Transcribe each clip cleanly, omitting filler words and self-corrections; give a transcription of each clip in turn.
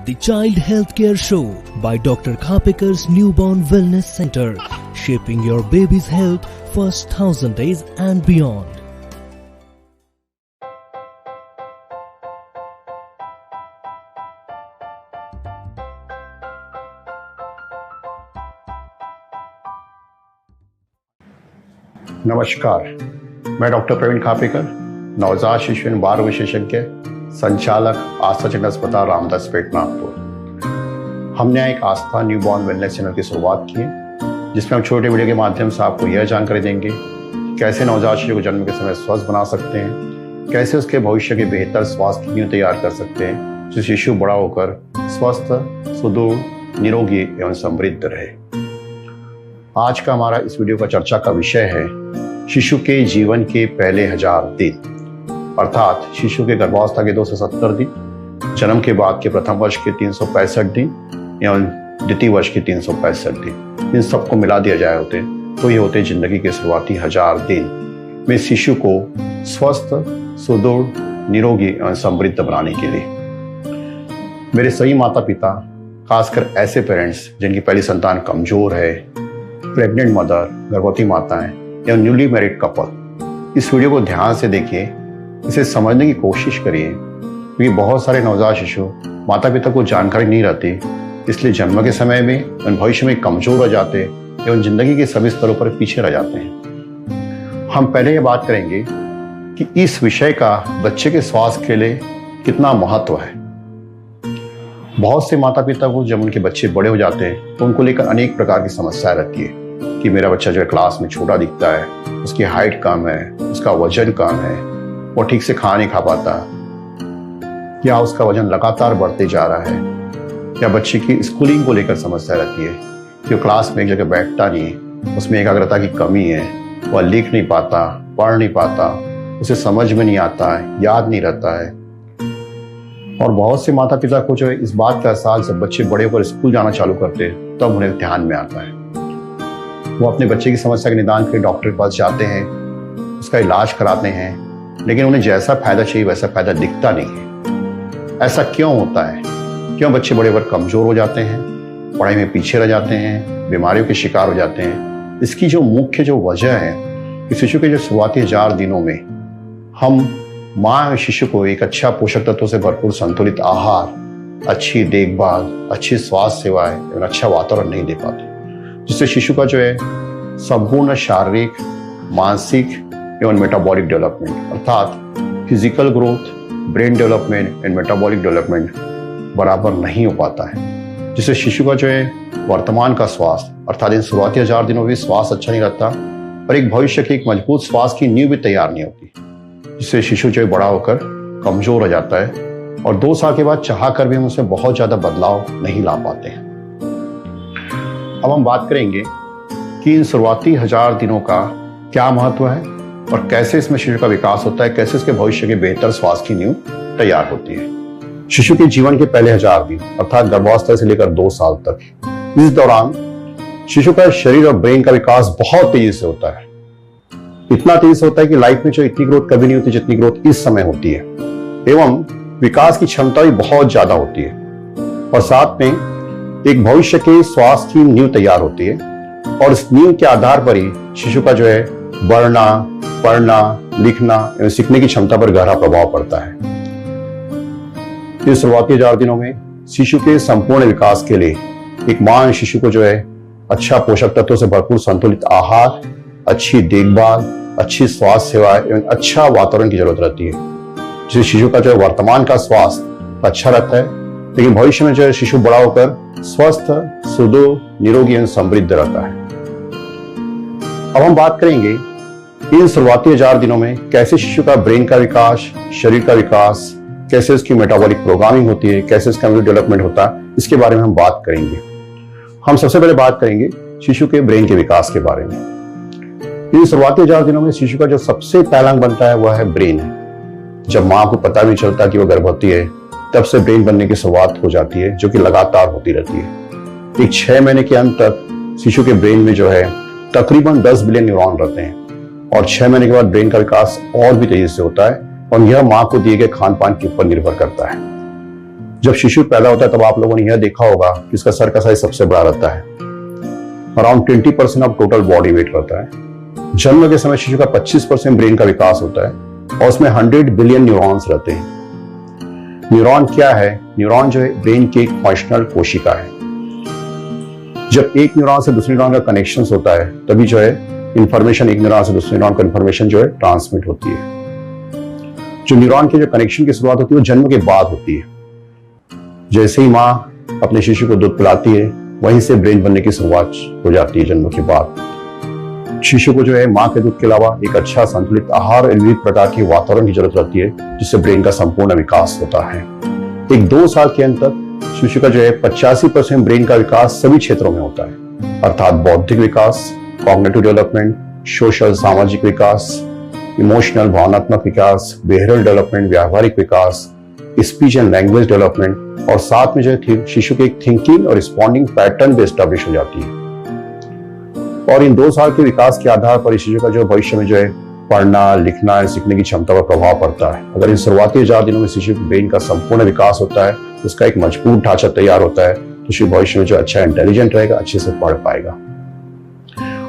The Child Healthcare Show by Dr. Khapekar's Newborn Wellness Center, shaping your baby's health first 1,000 days and beyond. नमस्कार, मैं doctor Praveen Khapekar, नवजात शिशु एवं बाल विशेषज्ञ, संचालक आस्था जनरल अस्पताल रामदासपेट नागपुर। हमने एक आस्था न्यूबॉर्न वेलनेस चैनल की शुरुआत की है, जिसमें हम छोटे वीडियो के माध्यम से आपको यह जानकारी देंगे कि कैसे नवजात शिशु को जन्म के समय स्वस्थ बना सकते हैं, कैसे उसके भविष्य के बेहतर स्वास्थ्य की नींव तैयार कर सकते हैं, जो शिशु बड़ा होकर स्वस्थ, सुदृढ़, निरोगी एवं समृद्ध रहे। आज का हमारा इस वीडियो का चर्चा का विषय है शिशु के जीवन के पहले 1000 दिन, अर्थात शिशु के गर्भावस्था के 270 दिन, जन्म के बाद के प्रथम वर्ष के 365 दिन एवं द्वितीय वर्ष के 365 दिन। इन सबको मिला दिया जाए होते तो ये होते जिंदगी के शुरुआती 1000 दिन में शिशु को स्वस्थ, सुदृढ़, निरोगी एवं समृद्ध बनाने के लिए। मेरे सभी माता पिता, खासकर ऐसे पेरेंट्स जिनकी पहली संतान कमजोर है, प्रेग्नेंट मदर, गर्भवती माताएं या न्यूली मैरिड कपल, इस वीडियो को ध्यान से देखिए, इसे समझने की कोशिश करिए, क्योंकि बहुत सारे नवजात शिशु माता पिता को जानकारी नहीं रहती, इसलिए जन्म के समय में एवं भविष्य में कमजोर रह जाते एवं जिंदगी के सभी स्तरों पर पीछे रह जाते हैं। हम पहले ये बात करेंगे कि इस विषय का बच्चे के स्वास्थ्य के लिए कितना महत्व है। बहुत से माता पिता को जब उनके बच्चे बड़े हो जाते हैं तो उनको लेकर अनेक प्रकार की समस्याएं रहती है कि मेरा बच्चा जो है क्लास में छोटा दिखता है, उसकी हाइट कम है, उसका वजन कम है, वो ठीक से खाना नहीं खा पाता, या उसका वजन लगातार बढ़ते जा रहा है, या बच्चे की स्कूलिंग को लेकर समस्या रहती है कि वो क्लास में एक जगह बैठता नहीं, उसमें एकाग्रता की कमी है, वह लिख नहीं पाता, पढ़ नहीं पाता, उसे समझ में नहीं आता है, याद नहीं रहता है। और बहुत से माता पिता को जो है इस बात का एहसास जब बच्चे बड़े होकर स्कूल जाना चालू करते हैं तब उन्हें ध्यान में आता है। वो अपने बच्चे की समस्या के निदान के लिए डॉक्टर के पास जाते हैं, उसका इलाज कराते हैं, लेकिन उन्हें जैसा फायदा चाहिए वैसा फायदा दिखता नहीं है। ऐसा क्यों होता है? क्यों बच्चे बड़े होकर कमजोर हो जाते हैं, पढ़ाई में पीछे रह जाते हैं, बीमारियों के शिकार हो जाते हैं? इसकी जो मुख्य वजह है कि शिशु के जो शुरुआती 1000 दिनों में हम माँ और शिशु को एक अच्छा पोषक तत्वों से भरपूर संतुलित आहार, अच्छी देखभाल, अच्छी स्वास्थ्य सेवाएं एवं अच्छा वातावरण नहीं दे पाते, जिससे शिशु का जो है संपूर्ण शारीरिक, मानसिक एवं मेटाबॉलिक डेवलपमेंट, अर्थात physical growth, brain development and metabolic development बराबर नहीं हो पाता है, जिससे शिशु का जो है वर्तमान का स्वास्थ्य, अर्थात इन शुरुआती 1000 दिनों में स्वास्थ्य अच्छा नहीं रहता और एक भविष्य की एक मजबूत स्वास्थ्य की नींव भी तैयार नहीं होती, जिससे शिशु जो है बड़ा होकर कमजोर हो जाता है और 2 साल के बाद चाह कर भी हम उसमें बहुत ज्यादा बदलाव नहीं ला पाते हैं। अब हम बात करेंगे कि इन शुरुआती 1000 दिनों का क्या महत्व है और कैसे इसमें शिशु का विकास होता है, कैसे इसके भविष्य के बेहतर स्वास्थ्य की नींव तैयार होती है। शिशु के जीवन के पहले 1000 दिन, अर्थात गर्भावस्था से लेकर 2 साल तक, इस दौरान शिशु का शरीर और ब्रेन का विकास बहुत तेजी से होता है। इतना तेजी से होता है कि लाइफ में जो इतनी ग्रोथ कभी नहीं होती जितनी ग्रोथ इस समय होती है, एवं विकास की क्षमता भी बहुत ज्यादा होती है, और साथ में एक भविष्य के स्वास्थ्य की नींव तैयार होती है, और इस नींव के आधार पर ही शिशु का जो है बढ़ना, पढ़ना, लिखना एवं सीखने की क्षमता पर गहरा प्रभाव पड़ता है। इस शुरुआती 1000 दिनों में शिशु के संपूर्ण विकास के लिए एक मां शिशु को जो है अच्छा पोषक तत्वों से भरपूर संतुलित आहार, अच्छी देखभाल, अच्छी स्वास्थ्य सेवाएं एवं अच्छा वातावरण की जरूरत रहती है, जिससे शिशु का जो है वर्तमान का स्वास्थ्य अच्छा रहता है, लेकिन भविष्य में जो है शिशु बड़ा होकर स्वस्थ, सुदृढ़, निरोगी एवं समृद्ध रहता है। अब हम बात करेंगे इन शुरुआती 1000 दिनों में कैसे शिशु का ब्रेन का विकास, शरीर का विकास, कैसे उसकी मेटाबॉलिक प्रोग्रामिंग होती है, कैसे उसका डेवलपमेंट होता है, इसके बारे में हम बात करेंगे। हम सबसे पहले बात करेंगे शिशु के ब्रेन के विकास के बारे में। इन शुरुआती 1000 दिनों में शिशु का जो सबसे पहला अंग बनता है वह है ब्रेन। जब मां को पता भी चलता कि वह गर्भवती है तब से ब्रेन बनने की शुरुआत हो जाती है, जो कि लगातार होती रहती है। एक 6 महीने के अंत तक शिशु के ब्रेन में जो है तकरीबन 10 बिलियन न्यूरॉन रहते हैं, और 6 महीने के बाद ब्रेन का विकास और भी तेजी से होता है, और यह मां को दिए गए खान पान के ऊपर निर्भर करता है। जब शिशु पैदा होता है तब आप लोगों ने यह देखा होगा कि इसका सर का साइज सबसे बड़ा रहता है, around 20% of total body weight रहता है। जन्म के समय शिशु का 25% ब्रेन का विकास होता है और उसमें 100 बिलियन न्यूरॉन्स रहते हैं। न्यूरॉन क्या है? न्यूरॉन जो है ब्रेन की एक फंक्शनल कोशिका है। जब एक न्यूरॉन से दूसरे न्यूरॉन का कनेक्शन होता है तभी जो है इंफॉर्मेशन एक न्यूरॉन से दूसरे न्यूरॉन को इंफॉर्मेशन जो है ट्रांसमिट होती है। जो न्यूरॉन के जो कनेक्शन की शुरुआत होती है वो जन्म के बाद होती है। जैसे ही माँ अपने शिशु को दूध पिलाती है वहीं से ब्रेन बनने की शुरुआत हो जाती है। जन्म के बाद शिशु को जो है माँ के दूध के अलावा एक अच्छा संतुलित आहार और विविध प्रकार के वातावरण की जरूरत रहती है जिससे ब्रेन का संपूर्ण विकास होता है। एक 2 साल के अंत तक शिशु का जो है 85% ब्रेन का विकास सभी क्षेत्रों में होता है, अर्थात बौद्धिक विकास, कॉग्निटिव डेवलपमेंट, सोशल सामाजिक विकास, इमोशनल भावनात्मक विकास, बिहेवियरल डेवलपमेंट व्यावहारिक विकास, स्पीच एंड लैंग्वेज डेवलपमेंट, और साथ में जो है शिशु की एक थिंकिंग और रिस्पॉन्डिंग पैटर्न भी एस्टैब्लिश हो जाती है। और इन 2 साल के विकास के आधार पर शिशु का जो भविष्य में जो है पढ़ना, लिखना, सीखने की क्षमता पर प्रभाव पड़ता है। अगर इन शुरुआती 4 दिनों में शिशु के ब्रेन का संपूर्ण विकास होता है, उसका एक मजबूत ढांचा तैयार होता है, तो शिशु भविष्य में जो अच्छा इंटेलिजेंट रहेगा, अच्छे से पढ़ पाएगा।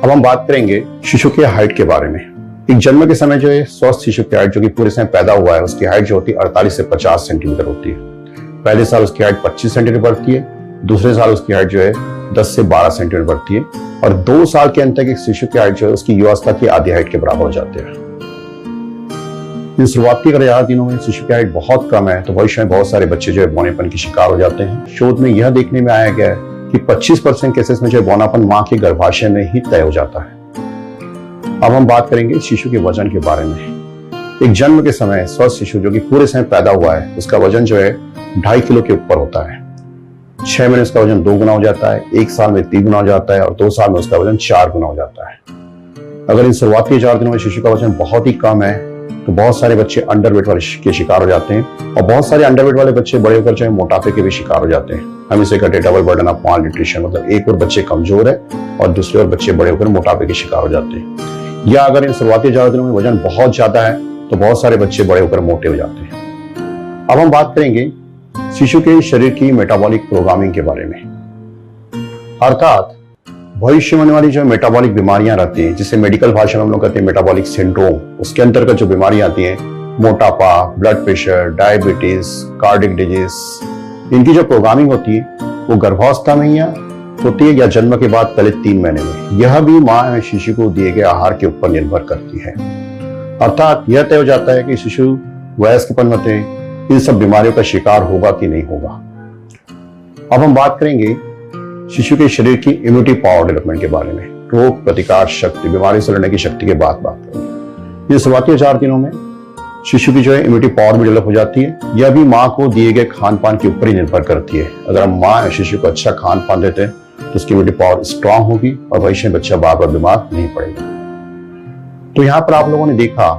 अब हम बात करेंगे शिशु के हाइट के बारे में। एक जन्म के समय जो है स्वस्थ शिशु की हाइट जो कि पूरे समय पैदा हुआ है उसकी हाइट जो होती है 48 से 50 सेंटीमीटर होती है। पहले साल उसकी हाइट 25 सेंटीमीटर बढ़ती है, दूसरे साल उसकी हाइट जो है 10 से 12 सेंटीमीटर बढ़ती है, और 2 साल के अंत तक एक शिशु की हाइट जो है उसकी युवावस्था की आधी हाइट के बराबर हो जाती है। इन शुरुआती 4 दिनों में शिशु की हाइट बहुत कम है तो भविष्य में बहुत सारे बच्चे जो है बौनेपन की शिकार हो जाते हैं। शोध में यह देखने में आया गया है कि 25% केसेस में जो है बौनापन मां के गर्भाशय में ही तय हो जाता है। अब हम बात करेंगे शिशु के वजन के बारे में। एक जन्म के समय स्वस्थ शिशु जो कि पूरे समय पैदा हुआ है उसका वजन जो है 2.5 किलो के ऊपर होता है। 6 महीने उसका वजन 2 गुना हो जाता है, 1 साल में 3 गुना हो जाता है और 2 साल में उसका वजन 4 गुना हो जाता है। अगर इन शुरुआती 4 दिनों में शिशु का वजन बहुत ही कम है तो बहुत सारे बच्चे अंडरवेट वाले के शिकार हो जाते हैं, और बहुत सारे अंडरवेट वाले बच्चे बड़े होकर जो है मोटापे के भी शिकार हो जाते हैं। हम इसे कहते हैं double burden of mall nutrition, मतलब एक और बच्चे कमजोर है और दूसरे और बच्चे बड़े होकर मोटापे के शिकार हो जाते हैं। या अगर इन शुरुआती 4 दिनों में वजन बहुत ज्यादा है तो बहुत सारे बच्चे बड़े होकर मोटे हो जाते हैं। अब हम बात करेंगे शिशु के शरीर की मेटाबॉलिक प्रोग्रामिंग के बारे में, अर्थात भविष्य में होने वाली जो मेटाबॉलिक बीमारियां रहती हैं जिसे मेडिकल भाषा में हम लोग कहते हैं मेटाबॉलिक सिंड्रोम, उसके अंतर्गत जो बीमारियां आती हैं, मोटापा, blood pressure, diabetes, cardiac disease, इनकी जो प्रोग्रामिंग होती है वो गर्भावस्था में या होती है या जन्म के बाद पहले 3 महीने में। यह भी मां एवं शिशु को दिए गए आहार के ऊपर निर्भर करती है, अर्थात यह तय हो जाता है कि शिशु वयस्कपन में इन सब बीमारियों का शिकार होगा कि नहीं होगा। अब हम बात करेंगे शिशु के शरीर की इम्यूनिटी पावर डेवलपमेंट के बारे में, रोग प्रतिकार शक्ति, बीमारी से लड़ने की शक्ति के बात करेंगे। ये शुरुआती 4 दिनों में शिशु की जो है इम्यूनिटी पावर भी डेवलप हो जाती है। यह भी माँ को दिए गए खान पान के ऊपर ही निर्भर करती है। अगर हम माँ या शिशु को अच्छा खान पान देते हैं तो उसकी इम्यूनिटी पावर स्ट्रांग होगी और भविष्य में बच्चा बार बार बीमार नहीं पड़ेगा। तो यहाँ पर आप लोगों ने देखा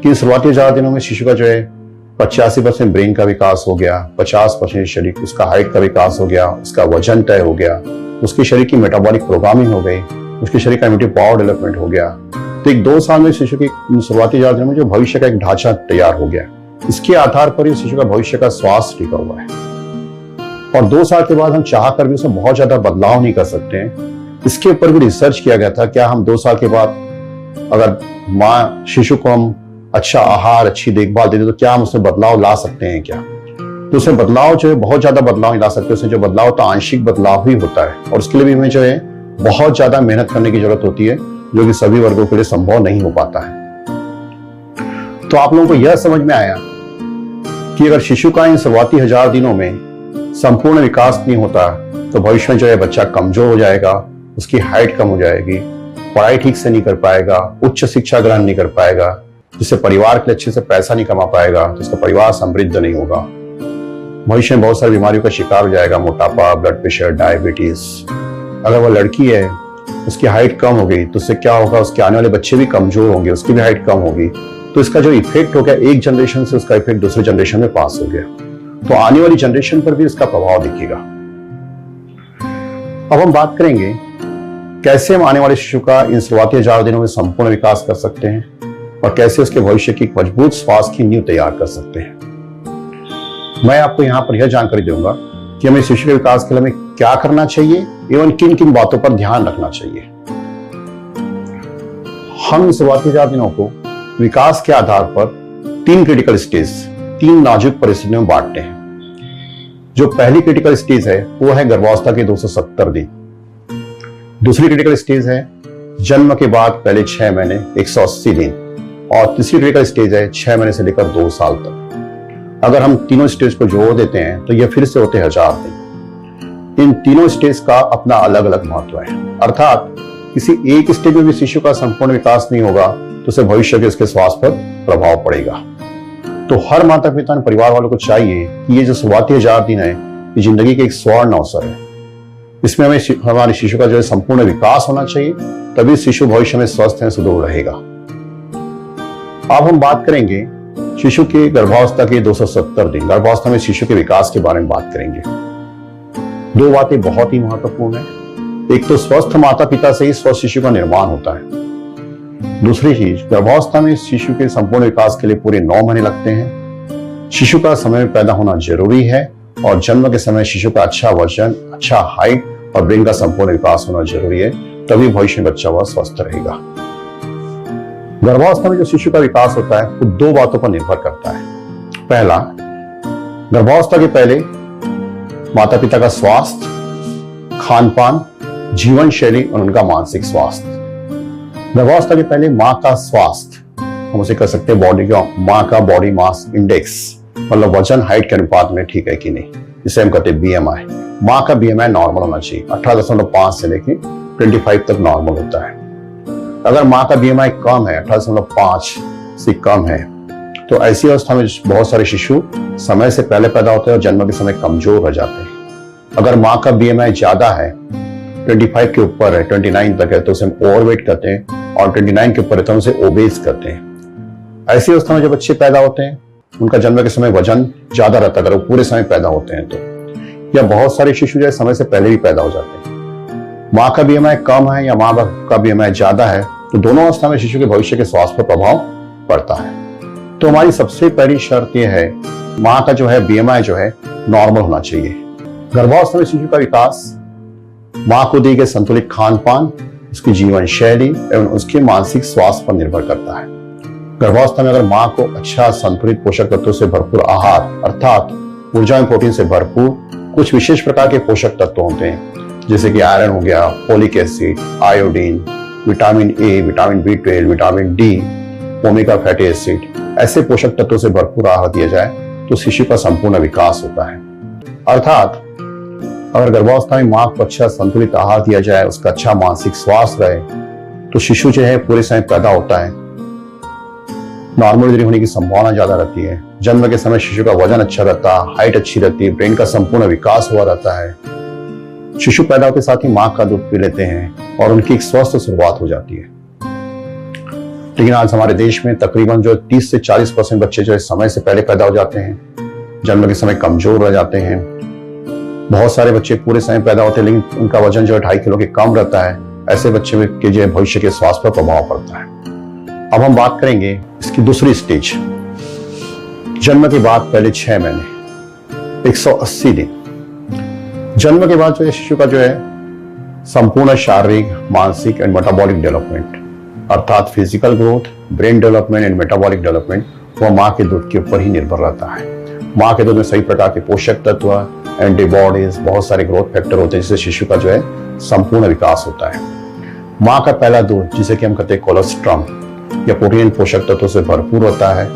कि शुरुआती 4 दिनों में शिशु का जो है 85% ब्रेन का विकास हो गया, 50% शरीर उसका हाइट का विकास हो गया, उसका वजन तय हो गया, उसके शरीर की मेटाबॉलिक प्रोग्रामिंग हो गई, उसके शरीर का इम्यूनिटी पावर डेवलपमेंट हो गया। तो एक 2 साल में शिशु की शुरुआती 4 दिनों में जो भविष्य का एक ढांचा तैयार हो गया, इसके आधार पर ही शिशु का भविष्य का स्वास्थ्य टिका हुआ है। और 2 साल के बाद हम चाह कर भी उसमें बहुत ज्यादा बदलाव नहीं कर सकते हैं। इसके ऊपर भी रिसर्च किया गया था, क्या हम 2 साल के बाद अगर माँ शिशु को हम अच्छा आहार, अच्छी देखभाल देते तो क्या हम उसमें बदलाव ला सकते हैं क्या? तो उसमें बदलाव जो है बहुत ज्यादा बदलाव नहीं ला सकते, उसमें जो बदलाव होता है आंशिक बदलाव ही होता है, और उसके लिए भी हमें जो है बहुत ज्यादा मेहनत करने की जरूरत होती है जो कि सभी वर्गों के लिए संभव नहीं हो पाता है। तो आप लोगों को यह समझ में आया कि अगर शिशु का इन शुरुआती 1000 दिनों में संपूर्ण विकास नहीं होता तो भविष्य में जो है बच्चा कमजोर हो जाएगा, उसकी हाइट कम हो जाएगी, पढ़ाई ठीक से नहीं कर पाएगा, उच्च शिक्षा ग्रहण नहीं कर पाएगा, जिससे परिवार के लिए अच्छे से पैसा नहीं कमा पाएगा, तो उसका परिवार समृद्ध नहीं होगा। भविष्य में बहुत सारी बीमारियों का शिकार हो जाएगा, मोटापा, ब्लड प्रेशर, डायबिटीज। अगर वह लड़की है, उसकी हाइट कम हो गई तो उससे क्या होगा, उसके आने वाले बच्चे भी कमजोर होंगे, उसकी भी हाइट कम होगी, तो इसका जो इफेक्ट हो गया एक जनरेशन से उसका इफेक्ट दूसरे जनरेशन में पास हो गया, तो आने वाली जनरेशन पर भी इसका प्रभाव दिखेगा। अब हम बात करेंगे कैसे हम आने वाले शिशु का इन शुरुआती 1000 दिनों में संपूर्ण विकास कर सकते हैं और कैसे उसके भविष्य की मजबूत स्वास्थ्य की नींव तैयार कर सकते हैं। मैं आपको यहाँ पर यह जानकारी दूंगा कि हमें शिशु के विकास के लिए हमें क्या करना चाहिए एवं किन किन बातों पर ध्यान रखना चाहिए। हम शुरुआती 4 दिनों को विकास के आधार पर 3 क्रिटिकल स्टेज, 3 नाजुक परिस्थितियों में बांटते हैं। जो पहली क्रिटिकल स्टेज है वो है गर्भावस्था के 270 दिन। दूसरी क्रिटिकल स्टेज है जन्म के बाद पहले 6 महीने 180 दिन, और तीसरी क्रिटिकल स्टेज है 6 महीने से लेकर 2 साल तक। अगर हम तीनों स्टेज को जोड़ देते हैं तो ये फिर से होते 1000 दिन। इन तीनों स्टेज का अपना अलग अलग महत्व है, अर्थात किसी एक स्टेज में भी शिशु का संपूर्ण विकास नहीं होगा तो उसे भविष्य के उसके स्वास्थ्य पर प्रभाव पड़ेगा। तो हर माता पिता और परिवार वालों को चाहिए कि ये जो शुरुआती 1000 दिन है ये जिंदगी के एक स्वर्ण अवसर है। इसमें हमें हमारे शिशु का जो है संपूर्ण विकास होना चाहिए, तभी शिशु भविष्य में स्वस्थ है, सुदृढ़ रहेगा। अब हम बात करेंगे शिशु के गर्भावस्था के 270 दिन, गर्भावस्था में शिशु के विकास के बारे में बात करेंगे। 2 बातें बहुत ही महत्वपूर्ण है। एक तो स्वस्थ माता पिता से ही स्वस्थ शिशु का निर्माण होता है। दूसरी चीज, गर्भावस्था में शिशु के संपूर्ण विकास के लिए पूरे 9 महीने लगते हैं। शिशु का समय में पैदा होना जरूरी है और जन्म के समय शिशु का अच्छा वजन, अच्छा हाइट और ब्रेन का संपूर्ण विकास होना जरूरी है, तभी भविष्य में बच्चा वह स्वस्थ रहेगा। गर्भावस्था में जो शिशु का विकास होता है वो 2 बातों पर निर्भर करता है। पहला, गर्भावस्था के पहले माता पिता का स्वास्थ्य, खान पान, जीवन शैली और उनका मानसिक स्वास्थ्य। गर्भावस्था के पहले माँ का स्वास्थ्य, हम उसे कह सकते हैं बॉडी का, माँ का बॉडी मास इंडेक्स, मतलब वजन हाइट के अनुपात में ठीक है कि नहीं, जिसे हम कहते हैं BMI। माँ का BMI नॉर्मल होना चाहिए, 18.5 से लेके 25 तक नॉर्मल होता है। अगर माँ का BMI कम है, 18.5 से कम है, तो ऐसी अवस्था में बहुत सारे शिशु समय से पहले पैदा होते हैं और जन्म के समय कमजोर हो जाते हैं। अगर माँ का BMI ज्यादा है, 25 के ऊपर है, 29 तक है, तो उसे हम ओवरवेट कहते हैं, और 29 के ऊपर है तो उसे ओबेस कहते हैं। ऐसी अवस्था में जब बच्चे पैदा होते हैं उनका जन्म के समय वजन ज्यादा रहता है, अगर वो पूरे समय पैदा होते हैं तो। या बहुत सारे शिशु जो है समय से पहले भी पैदा हो जाते हैं। माँ का BMI कम है या माँ का BMI ज्यादा है, तो दोनों अवस्था में शिशु के भविष्य के स्वास्थ्य पर प्रभाव पड़ता है। तो हमारी सबसे पहली शर्त यह है, माँ का जो है BMI जो है नॉर्मल होना चाहिए। गर्भावस्था में शिशु का विकास माँ को दिए गए संतुलित खान पान, उसकी जीवन शैली एवं उसके मानसिक स्वास्थ्य पर निर्भर करता है। गर्भावस्था में अगर माँ को अच्छा संतुलित पोषक तत्वों से भरपूर आहार, अर्थात ऊर्जा एवं प्रोटीन से भरपूर कुछ विशेष प्रकार के पोषक तत्व होते हैं, जैसे कि आयरन हो गया, folic acid, iodine, vitamin A, vitamin B12, vitamin D, omega fatty acid, ऐसे पोषक तत्वों से भरपूर आहार दिया जाए तो शिशु का संपूर्ण विकास होता है। अर्थात अगर गर्भावस्था में माँ को अच्छा संतुलित आहार दिया जाए, उसका अच्छा मानसिक स्वास्थ्य रहे, तो शिशु जो है पूरे समय पैदा होता है, नॉर्मल डिलीवरी होने की संभावना ज्यादा रहती है। जन्म के समय शिशु का वजन अच्छा रहता है, हाइट अच्छी रहती है, ब्रेन का संपूर्ण विकास हुआ रहता है। शिशु पैदा होते साथ ही माँ का दूध पी लेते हैं और उनकी एक स्वस्थ शुरुआत हो जाती है। लेकिन आज हमारे देश में तकरीबन जो 30 से 40% बच्चे जो है समय से पहले पैदा हो जाते हैं, जन्म के समय कमजोर रह जाते हैं। बहुत सारे बच्चे पूरे समय पैदा होते हैं लेकिन उनका वजन जो है 2.5 किलो के कम रहता है। ऐसे बच्चे के जो है भविष्य के स्वास्थ्य पर प्रभाव पड़ता है। अब हम बात करेंगे इसकी दूसरी स्टेज, जन्म के बाद पहले 6 महीने 180 दिन। जन्म के बाद जो है शिशु का जो है संपूर्ण शारीरिक, मानसिक एंड मेटाबॉलिक डेवलपमेंट, अर्थात physical growth, brain development and metabolic development, वह माँ के दूध के ऊपर ही निर्भर रहता है। माँ के दूध में सही प्रकार के पोषक तत्व, एंटीबॉडीज, बहुत सारे ग्रोथ फैक्टर होते हैं जिससे शिशु का जो है संपूर्ण विकास होता है। माँ का पहला दूध, जिसे कि हम कहते हैं कोलोस्ट्रम या प्रोटीन पोषक तत्वों से भरपूर होता है,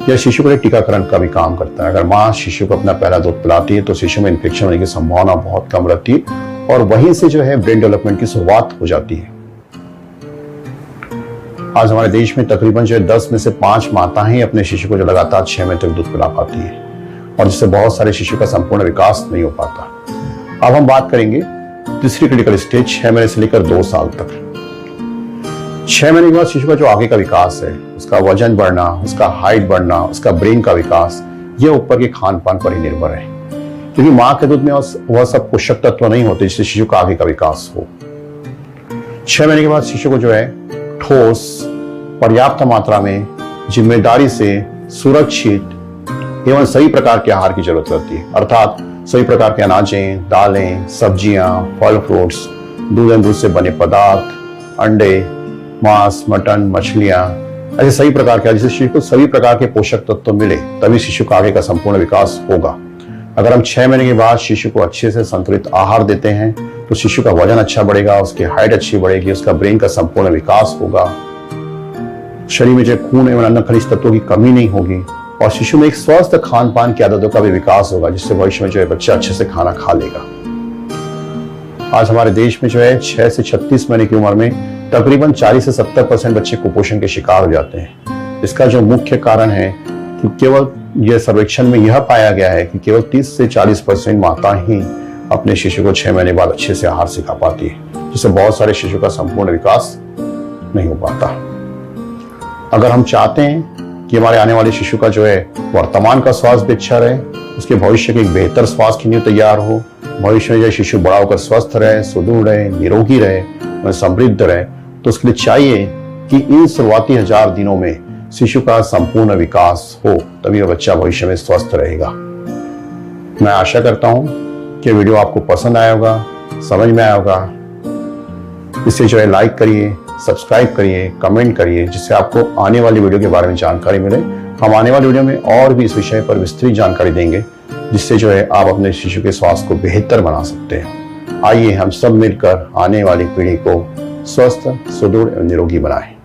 यह शिशु के लिए टीकाकरण का भी काम करता है। अगर माँ शिशु को अपना पहला दूध पिलाती है तो शिशु में इन्फेक्शन होने की संभावना बहुत कम रहती है और वहीं से जो है ब्रेन डेवलपमेंट की शुरुआत हो जाती है। आज हमारे देश में तकरीबन जो है 10 में से 5 माताएं ही अपने शिशु को जो लगातार 6 महीने तक दूध पिला पाती है और जिससे बहुत सारे शिशु का संपूर्ण विकास नहीं हो पाता। अब हम बात करेंगे तीसरी क्रिटिकल स्टेज, 6 महीने से लेकर 2 साल तक। 6 महीने के बाद शिशु का जो आगे का विकास है, उसका वजन बढ़ना, उसका हाइट बढ़ना, उसका ब्रेन का विकास, ये ऊपर के खान पान पर ही निर्भर है, क्योंकि माँ के दूध में वह सब पोषक तत्व नहीं होते जिससे शिशु का आगे का विकास हो। 6 महीने के बाद शिशु को जो है ठोस, पर्याप्त मात्रा में, जिम्मेदारी से, सुरक्षित एवं सभी प्रकार के आहार की जरूरत रहती है, अर्थात सभी प्रकार के अनाजें, दालें, सब्जियां, फल फ्रूट्स, दूध एवं दूध से बने पदार्थ, अंडे, मांस, मटन, मछलियां, ऐसे सभी प्रकार के, जिससे शिशु को सभी प्रकार के पोषक तत्व मिले, तभी शिशु का आगे का संपूर्ण विकास होगा। अगर हम 6 महीने के बाद शिशु को अच्छे से संतुलित आहार देते हैं तो शिशु का वजन अच्छा बढ़ेगा, उसकी हाइट अच्छी बढ़ेगी, उसका ब्रेन का संपूर्ण विकास होगा, शरीर में जो खून एवं अन्य खनिज तत्वों की कमी नहीं होगी और शिशु में एक स्वस्थ खान पान की आदतों का भी विकास होगा, जिससे भविष्य में जो है बच्चा अच्छे से खाना खा लेगा। आज हमारे देश में जो है 6 से 36 महीने की उम्र में तकरीबन 40 से 70% बच्चे कुपोषण के शिकार हो जाते हैं। इसका जो मुख्य कारण है कि केवल यह सर्वेक्षण में यह पाया गया है कि केवल 30 से 40% माता ही अपने शिशु को 6 महीने बाद अच्छे से आहार सिखा पाती है, जिससे बहुत सारे शिशु का संपूर्ण विकास नहीं हो पाता। अगर हम चाहते हैं कि हमारे आने वाले शिशु का जो है वर्तमान का स्वास्थ्य भी अच्छा रहे, उसके भविष्य के एक बेहतर स्वास्थ्य की नींव तैयार हो, भविष्य में जो शिशु बड़ा होकर स्वस्थ रहे, सुदृढ़ रहे, निरोगी रहे, समृद्ध रहे, तो उसके लिए चाहिए कि इन शुरुआती 1000 दिनों में शिशु का संपूर्ण विकास हो, तभी वह बच्चा भविष्य में स्वस्थ रहेगा। मैं आशा करता हूं कि वीडियो आपको पसंद आया होगा, समझ में आया होगा। इसे जो है लाइक करिए, सब्सक्राइब करिए, कमेंट करिए, जिससे आपको आने वाली वीडियो के बारे में जानकारी मिले। हम आने वाली वीडियो में और भी इस विषय पर विस्तृत जानकारी देंगे, जिससे जो है आप अपने शिशु के स्वास्थ्य को बेहतर बना सकते हैं। आइए हम सब मिलकर आने वाली पीढ़ी को स्वस्थ, सुदृढ़ एवं निरोगी बनाएं।